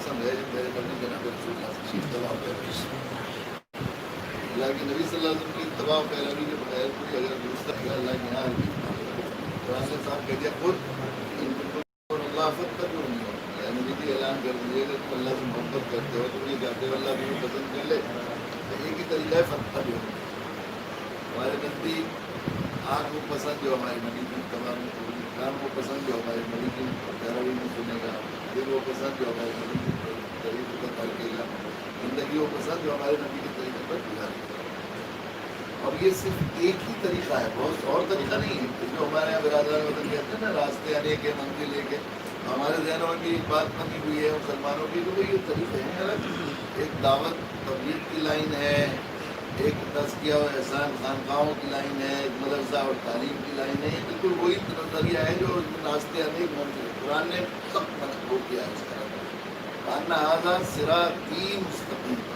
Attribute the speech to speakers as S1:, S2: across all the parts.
S1: پسند ہے جو میرے نبی جناب رسول اللہ کی اتباع و پیروی، اللہ کے نبی صلی اللہ علیہ وسلم کی اتباع و پیروی کے بغیر کوئی اگر درست ہے اللہ کے یہاں قرآن نے صاحب کہہ دیا خود اللہ فتح کیوں نہیں ہو، نبی جی اعلان کر دیجیے کہ تم اللہ سے محبت کرتے ہو، تم یہ چاہتے ہو اللہ تمہیں پسند کر لے، تو ایک ہی طریقہ ہے فتح بھی ہو۔ ہمارے نزدیک آنکھ وہ پسند جو ہمارے نبی کی تمام، کان وہ پسند جو ہمارے نبی کی پیروی میں سنے گا، دل وہ پسند جو ہمارے نبی کی طریقے پر پڑکے گا، زندگی وہ پسند جو ہمارے نبی کے طریقے پر گزارے گا۔ اور یہ صرف ایک ہی طریقہ ہے، بہت اور طریقہ نہیں ہے۔ جو ہمارے یہاں برادران وطن کہتے ہیں نا راستے انیک ہے منزل ایک ہے، ہمارے ذہنوں میں بھی ایک بات بنی ہوئی ہے مسلمانوں کی، تو یہ طریقے ہیں الگ، ایک دعوت تبلیغ کی لائن ہے، ایک تزکیہ و احسان خانقاہوں کی لائن ہے، ایک مدرسہ اور تعلیم کی لائن ہے، یہ بالکل وہی نظریہ ہے جو راستے انیک منزل، قرآن نے سخت منسوخ کیا ہے اس طرح وَأَنَّ هَذَا صِرَاطِي مُسْتَقِيمًا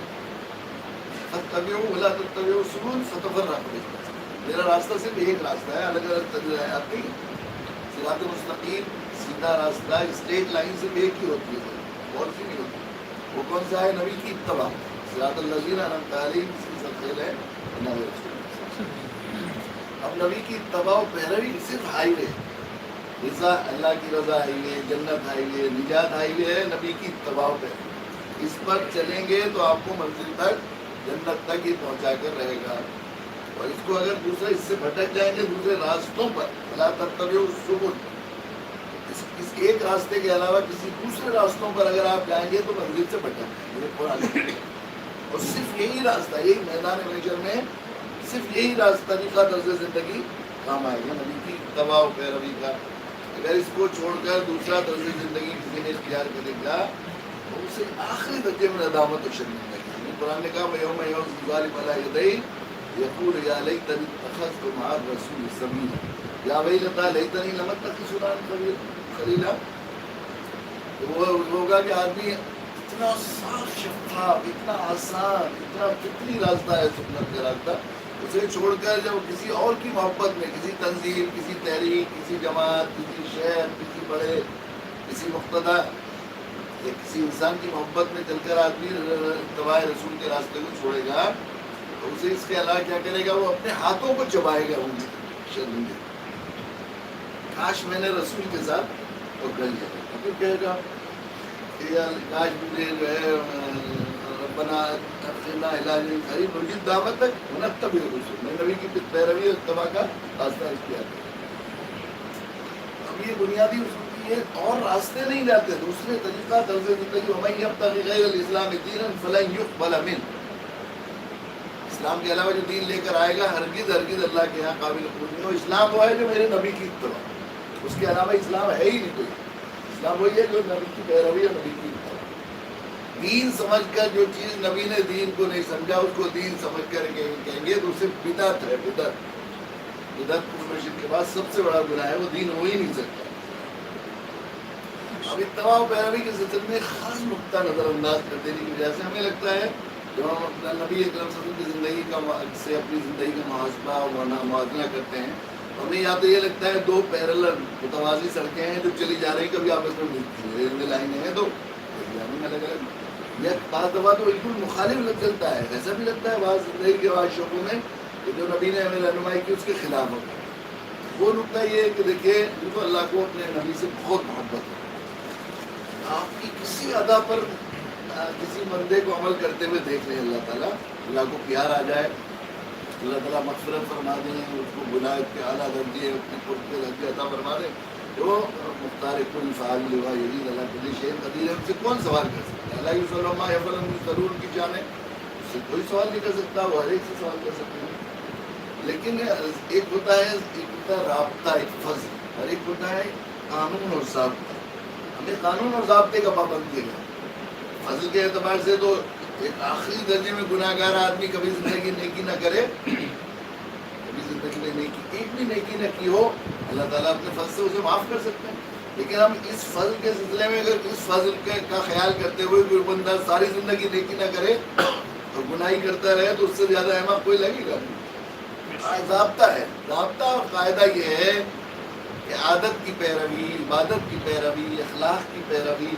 S1: فَاتَّبِعُوهُ وَلَا تَتَّبِعُوا السُّبُلَ فَتَفَرَّقَ بِكُمْ عَنْ سَبِيلِهِ، میرا راستہ صرف ایک راستہ ہے، الگ الگ تجربات نہیں۔ صراط مستقیم سیدھا راستہ اسٹریٹ لائن صرف ایک ہی ہوتی ہے، اور سی نہیں ہوتی۔ وہ کون سا ہے؟ نبی کی اتباع، صراط الذین انعمت علیہم، اس کی سب خیل ہے نبی رسول۔ اب نبی کی اتباع و پیروی صرف ہائی وے، رضا اللہ کی رضا ہائی وے، جنت ہائی وے، نجات ہائی وے ہے نبی کی اتباع و پیروی۔ اس پر چلیں گے تو آپ کو منزل تک، جنت تک ہی پہنچا کر رہے گا، اور اس کو اگر دوسرے اس سے بھٹک جائیں گے دوسرے راستوں پر، فلا تتبعوا السبل، اس ایک راستے کے علاوہ کسی دوسرے راستوں پر اگر آپ جائیں گے تو منزل سے بھٹک جائیں گے قرآن۔ اور صرف یہی راستہ، یہی میدان محشر میں صرف یہی راستہ طریقہ طرز زندگی کام آئے گا نبی کی اتباع و پیروی کا۔ اگر اس کو چھوڑ کر دوسرا طرز زندگی کسی نے اختیار کرے گا تو اسے آخری درجے میں ندامت و شرمندگی ہے۔ قرآن نے کہا وَيَوْمَ يَعُضُّ الظَّالِمُ عَلَىٰ يَدَيْهِ يَقُولُ يَا لَيْتَنِي اتَّخَذْتُ مَعَ الرَّسُولِ سَبِيلًا يَا وَيْلَتَىٰ لَيْتَنِي لَمْ أَتَّخِذْ فُلَانًا خَلِيلًا۔ وہ ہوگا کہ آدمی اتنا صاف شفاف، اتنا آسان، اتنا فطری راستہ ہے سنت کا راستہ، اسے چھوڑ کر جب کسی اور کی محبت میں، کسی تنظیم، کسی تحریک، کسی جماعت، کسی شہر، کسی بڑے، کسی مقتدی یا کسی انسان کی محبت میں چل کر آدمی اتباع رسول کے راستے کو چھوڑے گا تو اسے اس کے علاوہ کیا کرے گا؟ وہ اپنے ہاتھوں کو چبائے گا ان شرمندے، کاش میں نے رسول کے ساتھ وہ کر لیا، پھر کہے گا کہ یار کاش مجھے جو ہے ربنا ادخلنا الی اجل قریب نجب دعوت تک ونتبع الرسول، میں نبی کی پیروی اور اتباع کا راستہ اختیار کروں۔ اب یہ بنیادی اصول کی ہے، اور راستے نہیں جاتے، دوسرے طریقہ طرز زندگی وَمَن يَبْتَغِ غَيْرَ الْإِسْلَامِ دِينًا فَلَن يُقْبَلَ مِنْهُ، اسلام کے علاوہ جو دین لے کر آئے گا ہرگز ہرگز اللہ کے یہاں قابل قبول نہیں ہو۔ اسلام وہ ہے جو میرے نبی کی اتباع، اس کے علاوہ اسلام ہے ہی نہیں کوئی۔ اسلام وہی ہے جو نبی کی پیروی اور نبی کی اتباع۔ دین سمجھ کر جو چیز نبی نے دین کو نہیں سمجھا اس کو دین سمجھ کر کہیں گے تو اسے بدعت ہے۔ بدعت کفر شرک کے بعد سب سے بڑا گناہ ہے، وہ دین ہو ہی نہیں سکتا۔ اب اتباع و پیروی کے سلسلے میں خاص نقطہ نظر انداز کر دینے کی وجہ سے ہمیں لگتا ہے جو ہم اپنا نبی اکرم صلی اللہ علیہ وسلم کی زندگی سے اپنی زندگی کا محاسبہ اور موازنہ کرتے ہیں، ہمیں یا تو یہ لگتا ہے دو پیرلل متوازی سڑکیں ہیں جو چلی جا رہی ہیں، کبھی آپس میں ملتی ہیں، ریلوے لائنیں ہیں تو جانے میں الگ الگ، یا بعض دفعہ تو بالکل مخالف لگ چلتا ہے، ایسا بھی لگتا ہے بعض زندگی کے بعض شعبوں میں کہ جو نبی نے ہمیں رہنمائی کی اس کے خلاف ہوتا ہے۔ وہ نقطہ یہ ہے کہ دیکھیے جو اللہ کو اپنے نبی سے بہت محبت ہے، آپ کی کسی ادا پر کسی بندے کو عمل کرتے ہوئے دیکھ لیں اللہ تعالیٰ، اللہ کو پیار آ جائے، اللہ تعالیٰ مغفرت فرما دیں، اس کو گناہ کے اعلیٰ درجے اپنے قرب کے درجے عطا فرما دیں، تو مختار کل فعال لوا یزید اللہ کل شیء قدیر ہے، ان سے کون سوال کر سکتا ہے؟ اللہ یسأل عما یفعل وهم یسألون کی شان ہے، اس سے کوئی سوال نہیں کر سکتا، وہ ہر ایک سے سوال کر سکتے ہیں۔ لیکن ایک ہوتا ہے رابطہ، ایک فضل، اور ایک ہوتا ہے قانون اور ضابطہ۔ ہمیں قانون اور ضابطے کا پابند کیا گیا۔ فضل کے اعتبار سے تو ایک آخری درجے میں گناہ گار آدمی کبھی زندگی نیکی نہ کرے، کبھی زندگی میں نیکی ایک بھی نیکی نہ کی ہو، اللہ تعالیٰ اپنے فضل سے اسے معاف کر سکتے ہیں۔ لیکن ہم اس فضل کے سلسلے میں اگر اس فضل کا خیال کرتے ہوئے کوئی بندہ ساری زندگی نیکی نہ کرے اور گناہی کرتا رہے تو اس سے زیادہ احمق کوئی لگے گا نہیں۔ ضابطہ ہے، ضابطہ اور قاعدہ یہ ہے کہ عادت کی پیروی، عبادت کی پیروی، اخلاق کی پیروی،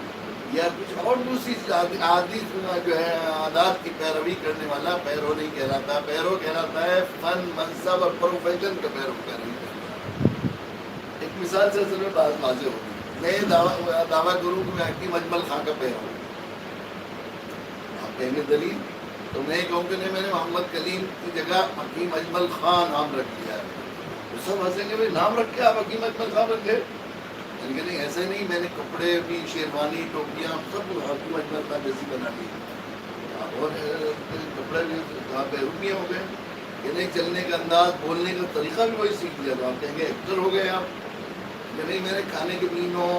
S1: یا کچھ اور دوسری عادی جو ہے عادات کی پیروی کرنے والا پیرو نہیں کہلاتا. پیرو کہلاتا ہے فن منصب اور پروفیشن کا پیروی کرنا. ایک مثال سے اصل میں بات واضح ہوگی. میں دعویٰ کروں کہ میں حکیم اجمل خان کا پیرو ہوں. آپ کہیں گے دلیل؟ تو میں کہوں کہ نہیں، میں نے محمد کلیم کی جگہ حکیم اجمل خان نام رکھ دیا ہے. تو سب ہنسیں گے بھائی نام رکھ کے آپ حکیم اجمل خان رکھے. لیکن نہیں، ایسے نہیں. میں نے کپڑے بھی، شیروانی، ٹوپیاں سب حکیم اجمل خان جیسی بنا لی. اور کپڑے بھی بیرونی ہو گئے. کہ نہیں، چلنے کا انداز، بولنے کا طریقہ بھی وہی سیکھ لیا. تو آپ کہیں گے ایکٹر ہو گئے آپ. کہ نہیں، میں نے کھانے کے مینوں،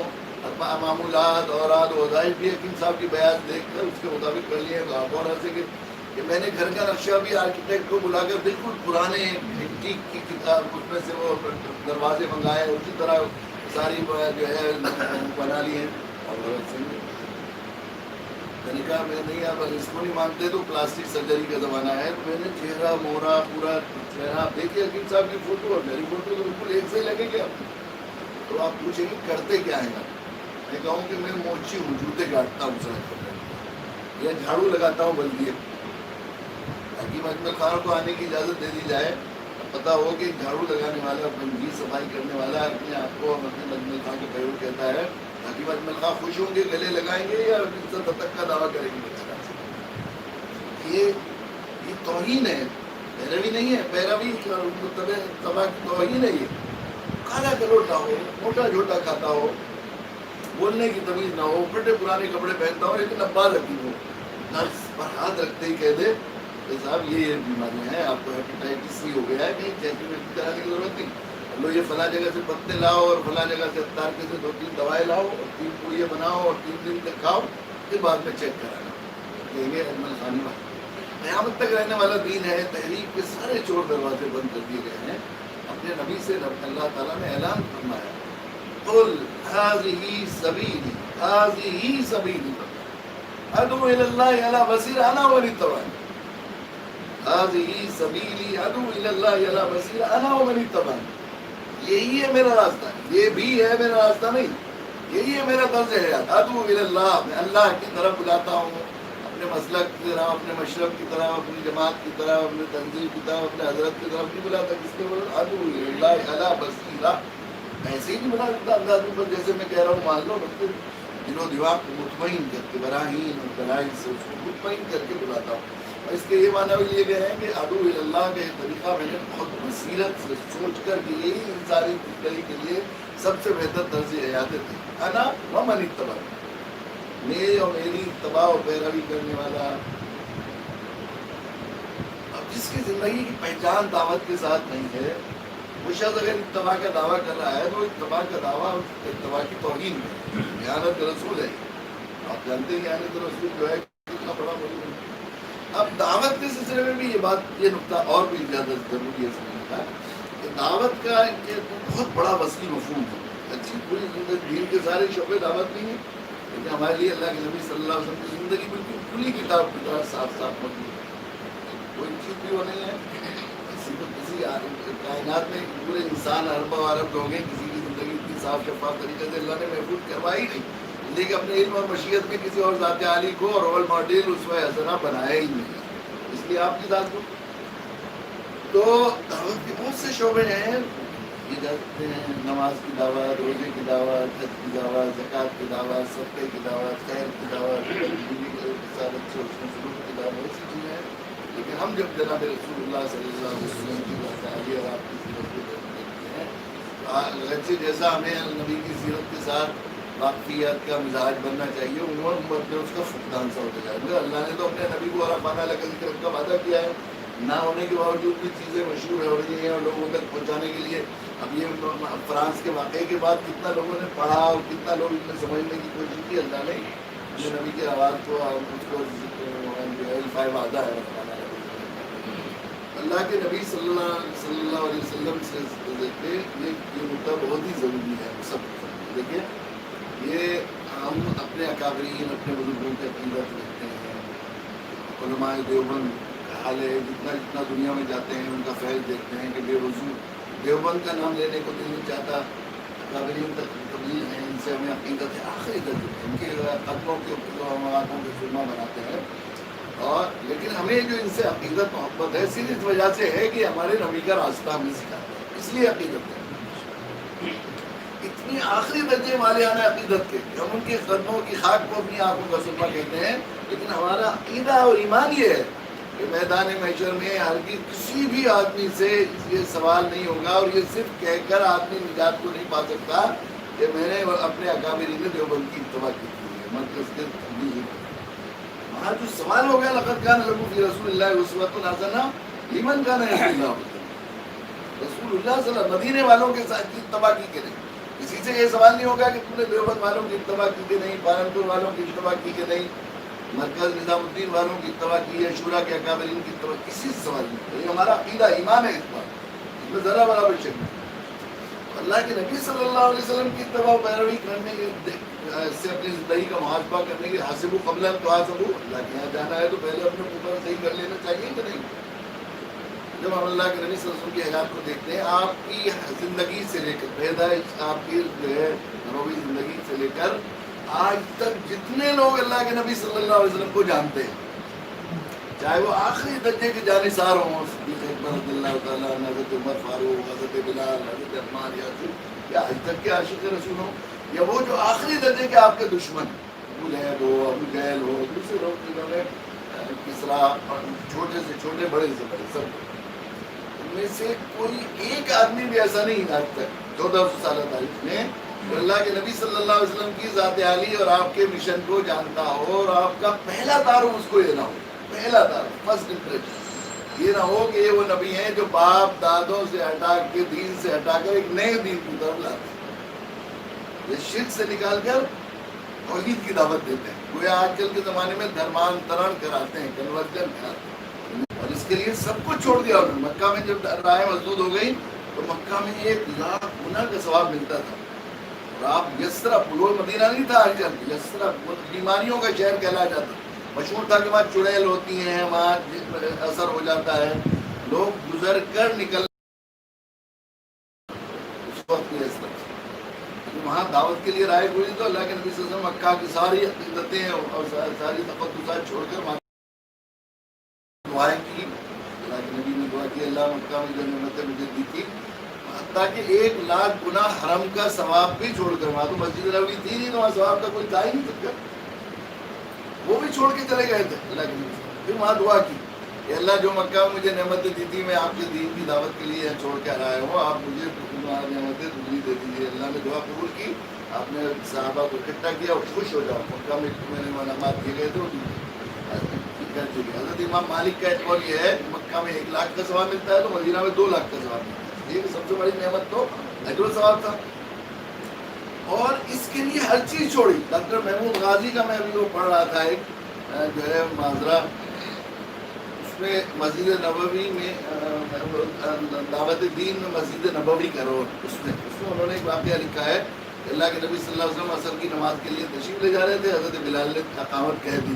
S1: معمولات اور وظائف بھی حکیم صاحب کی بیان دیکھ کر اس کے مطابق کر لیے. تو آپ اور ایسے کہ میں نے گھر کا نقشہ بھی آرکیٹیکٹ کو بلا کر بالکل پرانے اینٹیک کی کتاب اس میں سے وہ دروازے منگائے، اسی طرح ساری جو ہے بنا لی ہیں. اور میں نے کہا میں نہیں، آپ اس کو نہیں مانتے تو پلاسٹک سرجری کا زمانہ ہے. تو میں نے چہرہ مورا پورا چہرہ، آپ دیکھیے حکیم صاحب کی فوٹو اور میری فوٹو تو بالکل ایک سے ہی لگے گا. تو آپ پوچھیں گے کرتے کیا ہیں آپ؟ میں کہوں کہ میں موچی ہوں، جوتے کاٹتا ہوں سڑک پر، یا جھاڑو لگاتا ہوں بلدیے. حکیم اجمل خان کو آنے کی اجازت دے دی جائے. پتا ہو کہ جھاڑو لگانے والا، بنجی صفائی کرنے والا اپنے آپ کو حکیم اجمل خان کے پیرو کہتا ہے. حکیم اجمل خان خوش ہوں گے، گلے لگائیں گے یا عزت تک کا دعویٰ کریں گے؟ یہ توہین ہے، پیروی نہیں ہے. پیروی تباہ کی توہین ہے. یہ کھانا کلوٹا ہو، موٹا جھوٹا کھاتا ہو، بولنے کی تمیز نہ ہو، پھٹے پرانے کپڑے پہنتا ہو، لیکن ابا رکھی ہو، نرس پر ہاتھ رکھتے ہی کہہ دے کہ صاحب یہ بیماریاں ہیں، آپ کو ہیپیٹائٹس سی ہو گیا ہے، کہیں چیک کرانے کی ضرورت نہیں. لو یہ فلاں جگہ سے پتے لاؤ اور فلاں جگہ سے اتار کے سے 2-3 دوائیں لاؤ اور 3 پوڑیاں بناؤ اور 3 دن تک کھاؤ، پھر بعد میں چیک کرانا. کہیں گے اجمل خانی قیامت تک رہنے والا دین ہے. تحریک کے سارے چور دروازے بند کر دیے گئے ہیں. اپنے نبی سے اللہ تعالیٰ نے اعلان فرمایا، قل هذه سبیلی هذه سبیلی ادعو الی اللہ علی بصیرۃ انا ومن اتبعنی. هذه سبیلی ادعو الی اللہ علی بصیرۃ انا ومن اتبعنی. یہی ہے میرا راستہ. یہ بھی ہے میرا راستہ نہیں، یہی ہے میرا طرز حیات. ادعو الی اللہ، میں اللہ کی طرف بلاتا ہوں، اپنے مسلک کی طرف، اپنے مشرب کی طرف، اپنی جماعت کی طرف، اپنے تنظیم کی طرف، اپنے حضرت کی طرف نہیں بلاتا. کس کے بول ادعو الی اللہ علی بصیرۃ. ایسے ہی نہیں بنا دیتا انداز میں، جیسے میں کہہ رہا ہوں مان لو، دل و دماغ کو مطمئن کر کے، براہین اور دلائل سے اس کو مطمئن کر کے بلاتا ہوں. اور اس کے یہ معنی بھی لیے گئے ہیں کہ ادعو الی اللہ کا یہ طریقہ میں نے بہت بصیرت سے سوچ کر کہ یہی انسانی زندگی کے لیے سب سے بہتر طرز حیات تھی. انا ومن اتبعنی، میرے اور میری اتباع و پیروی کرنے والا. اب جس کی زندگی کی پہچان دعوت کے ساتھ نہیں ہے، وہ شخص اگر اتباع کا دعویٰ کر رہا ہے تو اتباع کا دعویٰ اتباع کی توہین ہے، احانت رسول ہے. آپ جانتے ہیں احانت رسول جو ہے کتنا بڑا موضوع ہے. اب دعوت کے سلسلے میں بھی یہ نقطہ اور بھی زیادہ ضروری ہے سمجھنے کا کہ دعوت کا بہت بڑا وسیع مفہوم ہے. اچھی پوری زندگی دین کے سارے شعبے دعوت نہیں ہے، لیکن ہمارے لیے اللہ کے نبی صلی اللہ علیہ وسلم کی زندگی بالکل کھلی کتاب کی طرح صاف صاف موجود ہے. کوئی چیز بھی وہ نہیں ہے. کسی کائنات میں پورے انسان ارب و عرب لوگ ہیں، کسی کی زندگی اتنی صاف شفاف طریقے سے اللہ نے محفوظ کروائی نہیں، لیکن اپنے علم اور مشیت میں کسی اور ذات عالی کو رول ماڈل اسوہ حسنہ بنایا ہی نہیں. اس لیے آپ کی ذات کو تو دعوت کے بہت سے شعبے ہیں. یہ جاتے ہیں نماز کی دعوت، روزے کی دعوت، حج کی دعوت، زکوٰۃ کی دعوت، صدقے کی دعوت، خیر کی دعوت، سلوک کی دعوت، ایسی چیزیں ہیں. لیکن ہم جب جناب رسول اللہ صلی اللہ علیہ وسلم کی تعلیم اور آپ کی سیرت کو دیکھتے ہیں، اگرچہ جیسا ہمیں نبی کی سیرت کے ساتھ واقفیت کا مزاج بننا چاہیے، عموماً میں اس کا فقدان سا ہوتا جائے گا. اللہ نے تو اپنے نبی کو رفعنا لک ذکرک کا وعدہ کیا ہے، نہ ہونے کے باوجود بھی چیزیں مشہور ہو رہی ہیں اور لوگوں تک پہنچانے کے لیے. اب یہ فرانس کے واقعے کے بعد کتنا لوگوں نے پڑھا اور کتنا لوگ اس میں سمجھنے کی کوشش کی. اللہ نے جو نبی کے آواز کو اس کو جو ہے الفاظ وعدہ ہے رفعنا. اللہ کے نبی صلی اللہ علیہ وسلم سے دیکھتے یہ نقطہ بہت ہی ضروری ہے. سب دیکھیے، یہ ہم اپنے اکابرین، اپنے بزرگوں کے عقیدت رکھتے ہیں. علماء دیوبند کا حال ہے، جتنا دنیا میں جاتے ہیں ان کا فیض دیکھتے ہیں کہ بے وضو دیوبند کا نام لینے کو دل نہیں چاہتا. اکابرین تبلیغ ہیں، سے ہمیں عقیدت ہے آخری درجے میں، ان کے قدموں کے جو ہم آنکھوں کے سرما بناتے ہیں، اور لیکن ہمیں جو ان سے عقیدت محبت ہے صرف اس وجہ سے ہے کہ ہمارے نبی کا راستہ ہمیں سکھاتا ہے، اس لیے عقیدت ہے۔ اتنی آخری درجے والے آنا عقیدت کے، ہم ان کے قدموں کی خاک کو اپنی آنکھوں کا سرما کہتے ہیں، لیکن ہمارا عقیدہ اور ایمان یہ ہے کہ میدان محشر میں ہرگز کسی بھی آدمی سے یہ سوال نہیں ہوگا، اور یہ صرف کہہ کر آدمی نجات کو نہیں پا سکتا کہ میں نے اپنے اکابرین دیوبند کی اتباع کی ہے، مرکز کے تبلیغ۔ وہاں جو سوال ہو گیا لقد کان لکم فی رسول اللہ اسوۃ حسنہ لمن کان یرجو اللہ، رسول اللہ صلی اللہ علیہ وسلم مدینے والوں کے ساتھ کی اتباع کی کہ نہیں، کسی سے یہ سوال نہیں ہوگا کہ تم نے دیوبند والوں کی اتباع کی کہ نہیں، پالنپور والوں کی اتباع کی کہ نہیں، مرکز نظام الدین والوں کی اتباع کی ہے، شورا کے اکابرین کی اتباع، کسی سے سوال نہیں۔ یہ ہمارا عقیدہ ایمان ہے، اس بات اس میں ذرا برابر شک نہیں۔ اللہ کے نبی صلی اللہ علیہ وسلم کی اتباع و پیروی کرنے کے سے اپنی زندگی کا محاسبہ کرنے کے حاسبو قبل ان تحاسبو، اللہ کے یہاں جانا ہے تو پہلے اپنے اوپر صحیح کر لینا چاہیے کہ نہیں۔ جب ہم اللہ کے نبی صلی اللہ علیہ وسلم کی حیات کو دیکھتے ہیں، آپ کی زندگی سے لے کر پیدائش، آپ کی جو ہے نبوی زندگی سے لے کر آج تک جتنے لوگ اللہ کے نبی صلی اللہ علیہ وسلم کو جانتے ہیں، چاہے وہ آخری درجے کے جانثار ہوں، صدیق اکبر رضی اللہ تعالیٰ عنہ، حضرت عمر فاروق، حضرت بلال، حضرت عمار یاسر، یا آج تک کے عاشق رسول ہوں، یا وہ جو آخری درجے کے آپ کے دشمن، ابو لہب ہو، ابو جہل ہو، دوسرے لوگ جنہوں نے کسرا، چھوٹے سے چھوٹے، بڑے سے بڑے، سب ان میں سے کوئی ایک آدمی بھی ایسا نہیں آج تک 1400 سالہ تاریخ میں جو اللہ کے نبی صلی اللہ علیہ وسلم کی ذات عالی اور آپ کے مشن کو جانتا ہو، اور آپ کا پہلا تعارف اس کو یہ نہ ہو، پہلا تعارف، فرسٹ امپریشن یہ نہ ہو کہ یہ وہ نبی ہیں جو باپ دادوں سے ہٹا کے، دین سے ہٹا کر ایک نئے دین کی طرف لاتے ہیں، یہ شرک سے نکال کر توحید کی دعوت دیتے ہیں، گویا آج کل کے زمانے میں دھرمانترن کراتے ہیں، کنورجن کراتے ہیں، اور اس کے لیے سب کچھ چھوڑ دیا انہوں نے۔ مکہ میں جب رائے مسدود ہو گئی تو مکہ میں 1,00,000 گنا کا ثواب ملتا تھا، اور آپ یسرا، پلول مدینہ نہیں تھا آج کل، یسرا بیماریوں کا شہر کہلا جاتا، مشہور تھا کہ وہاں چڑیل ہوتی ہیں، وہاں اثر ہو جاتا ہے، لوگ گزر کر نکل اس وقت میں اس طرح وہاں دعوت کے لیے رائے ہوئی تو اللہ کے نبی صلی اللہ علیہ وسلم مکہ کی ساری عقیدتیں اور ساری تقدسات چھوڑ کر وہاں دعائیں کی۔ اللہ کے نبی نے دعا کی، اللہ مکہ میں جو نعمتیں مجھے دی تھی، تاکہ 1,00,000 گنا حرم کا ثواب بھی چھوڑ کر، وہاں تو مسجد نبوی تھی نہیں تو وہاں ثواب کا کوئی تھا ہی نہیں سکتا، وہ بھی چھوڑ کے چلے گئے تھے اللہ کے نبی۔ پھر وہاں دعا کی کہ اللہ جو مکہ میں مجھے نعمتیں دی تھی، میں آپ کے دین کی دعوت کے لیے چھوڑ کے آیا ہوں، آپ مجھے نعمتیں دوسری دے دیجیے۔ اللہ نے دعا قبول کی، آپ نے صحابہ کو اکٹھا کیا اور خوش ہو جاؤ، مکہ میں میں نے علامات دیے گئے تھے کر چکے۔ حضرت امام مالک کا ایک قول یہ ہے کہ مکہ میں 1,00,000 کا ثواب ملتا ہے تو مدینہ میں 2,00,000 کا ثواب ملتا ہے، یہ سب سے بڑی نعمت تو اجر و ثواب تھا۔ اور اس کے لیے ہر چیز چھوڑی۔ ڈاکٹر محمود غازی کا میں ابھی وہ پڑھ رہا تھا ایک جو ہے معاذرہ، اس میں مسجد نبوی میں دعوت دین میں مسجد نبوی کا رول، اس میں انہوں نے ایک واقعہ لکھا ہے کہ اللہ کے نبی صلی اللہ علیہ وسلم عصر کی نماز کے لیے تشریف لے جا رہے تھے، حضرت بلال نے اقامت کہہ دی،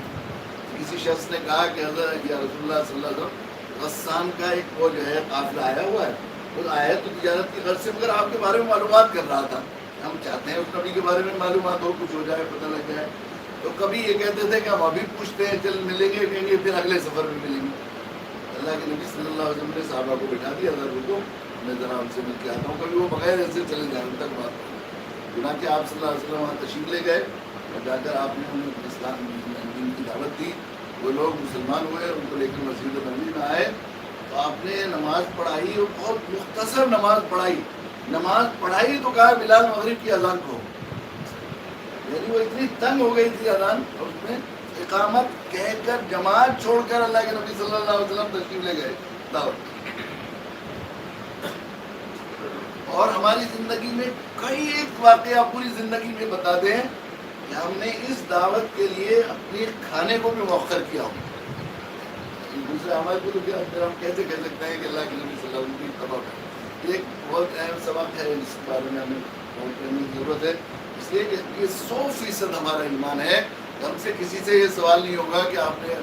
S1: کسی شخص نے کہا کہ حضرت یا رسول اللہ صلی اللہ علیہ وسلم غسان کا ایک وہ جو ہے قافلہ آیا ہوا ہے، وہ آیا تو تجارت کی غرض سے، مگر آپ کے بارے میں معلومات کر رہا تھا، ہم چاہتے ہیں اس نبی کے بارے میں معلومات ہو، کچھ ہو جائے، پتہ لگ جائے۔ تو کبھی یہ کہتے تھے کہ ہم ابھی پوچھتے ہیں، چل ملیں گے، کہیں گے پھر اگلے سفر میں ملیں گے۔ اللہ کے نبی صلی اللہ علیہ وسلم نے صحابہ کو بٹھا دیا، حضرت رکو میں ذرا ان سے مل کے آتا ہوں، کبھی وہ بغیر ایسے چلے جائیں ان تک بات۔ چنانچہ آپ صلی اللہ علیہ وسلم وہاں تشریف لے گئے اور جا کر آپ نے انہیں اسلام دین کی دعوت دی، وہ لوگ مسلمان ہوئے، ان کو لے کر مسجد نبوی میں آئے تو آپ نے نماز پڑھائی اور بہت مختصر نماز پڑھائی تو کہا بلال مغرب کی اذان کو، یعنی وہ اتنی تنگ ہو گئی تھی اذان، اور اس میں اقامت کہہ کر جماعت چھوڑ کر اللہ کے نبی صلی اللہ علیہ وسلم تشریف لے گئے دعوت۔ اور ہماری زندگی میں کئی ایک واقعہ پوری زندگی میں بتا دیں کہ ہم نے اس دعوت کے لیے اپنے کھانے کو بھی مؤخر کیا ہو، دوسرے عمل کو تو کیا پھر ہم کیسے کہہ سکتے ہیں کہ اللہ کے نبی صلی اللہ علیہ وسلم کی اتباع ہے۔ ایک بہت اہم سبق ہے، اس کے بارے میں ہمیں بہت کرنے کی ضرورت ہے، اس لیے کہ یہ 100% ہمارا ایمان ہے، ہم سے کسی سے یہ سوال نہیں ہوگا کہ آپ نے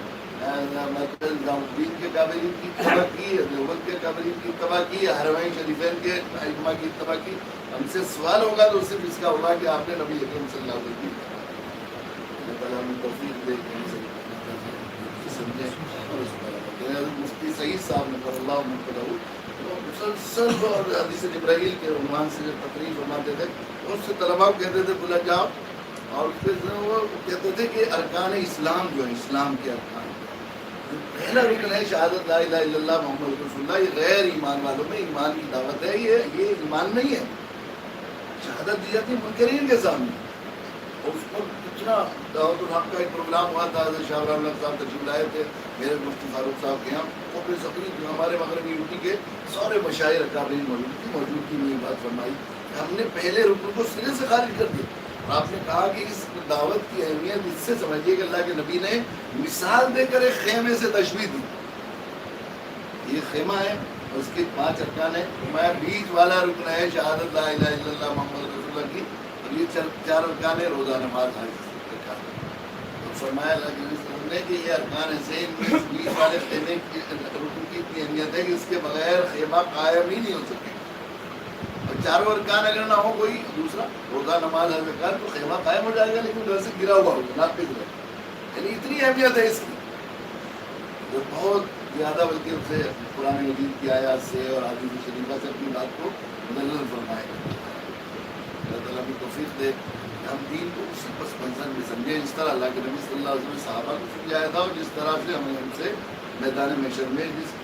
S1: نظام الدین کے قابلین کی اتباع کی، دیوبند کے قابلین کی اتباع کی، حرمین شریفین کے ائمہ کی اتباع کی. ہم سے سوال ہوگا تو صرف اس کا ہوگا کہ آپ نے نبی اکرم صلی اللہ علیہ وسلم کی اللہ تعالیٰ ہمیں توفیق دے کہ ہم سے سمجھیں اور اس پر مفتی سعید صاحب نے پر اللہ منقدہ مسلسل اور حدیث جبرائیل کے عنوان سے جو تقریر فرماتے تھے اس سے طلباء کو کہتے تھے بلا جاؤ، اور پھر وہ کہتے تھے کہ ارکان اسلام جو ہے، اسلام کے ارکان پہلا رکن ہے شہادت لا الہ الا اللہ محمد رسول اللہ. یہ غیر ایمان والوں میں ایمان کی دعوت ہے، یہ ایمان نہیں ہے. شہادت دی جاتی ہے منکرین کے سامنے. اس پر اتنا دعوت الحق کا ایک پروگرام ہوا تھا، حضرت شاہ رحمۃ اللہ صاحب تشریف لائے تھے میرے مفتی فاروق صاحب کے یہاں. وہ پھر تقریب ہمارے مغربی یوٹی کے سارے مشاہیر اکابرین موجودگی میں یہ بات فرمائی کہ ہم نے پہلے رکن کو سرے سے خارج کر دیا. آپ نے کہا کہ اس دعوت کی اہمیت اس سے سمجھیے کہ اللہ کے نبی نے مثال دے کر ایک خیمے سے تشبیہ دی. یہ خیمہ ہے، اس کے 5 ارکان ہیں. میں بیچ والا رکن ہے شہادت لا الہ الا اللہ محمد رسول اللہ کی، اور یہ 4 ارکان ہے روزہ نماز حج زکات. تو فرمایا اللہ کے رسول نے کہ یہ ارکان ایسے ہیں، بیچ والے خیمے کی رکن کی اتنی اہمیت ہے کہ اس کے بغیر خیمہ قائم ہی نہیں ہو سکے. اور 4 ارکان اگر نہ ہو کوئی دوسرا روزہ نماز حج زکات تو خیمہ قائم ہو جائے گا لیکن ادھر سے گرا ہوا ہوگا، ناقص ہوگا. یعنی اتنی اہمیت ہے اس کی جو بہت زیادہ، بلکہ اس سے قرآن مجید کی آیات سے اور حدیث شریفہ سے اپنی بات کو مدلل فرمائے. اللہ تعالیٰ بھی توفیق دے کہ ہم دین کو اسی پس منظر میں سمجھیں جس طرح اللہ کے نبی صلی اللہ علیہ وسلم نے صحابہ کو سمجھایا تھا، اور جس طرح سے ہمیں ہم سے میدان محشر میں جس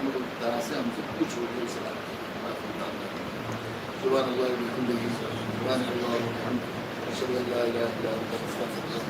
S1: طرح سے ہم سے کچھ ہو گئی سلام. سبحان اللہ وبحمدہ، سبحان اللہ وبحمدہ، اشہد ان لا الہ الا انت، استغفرک.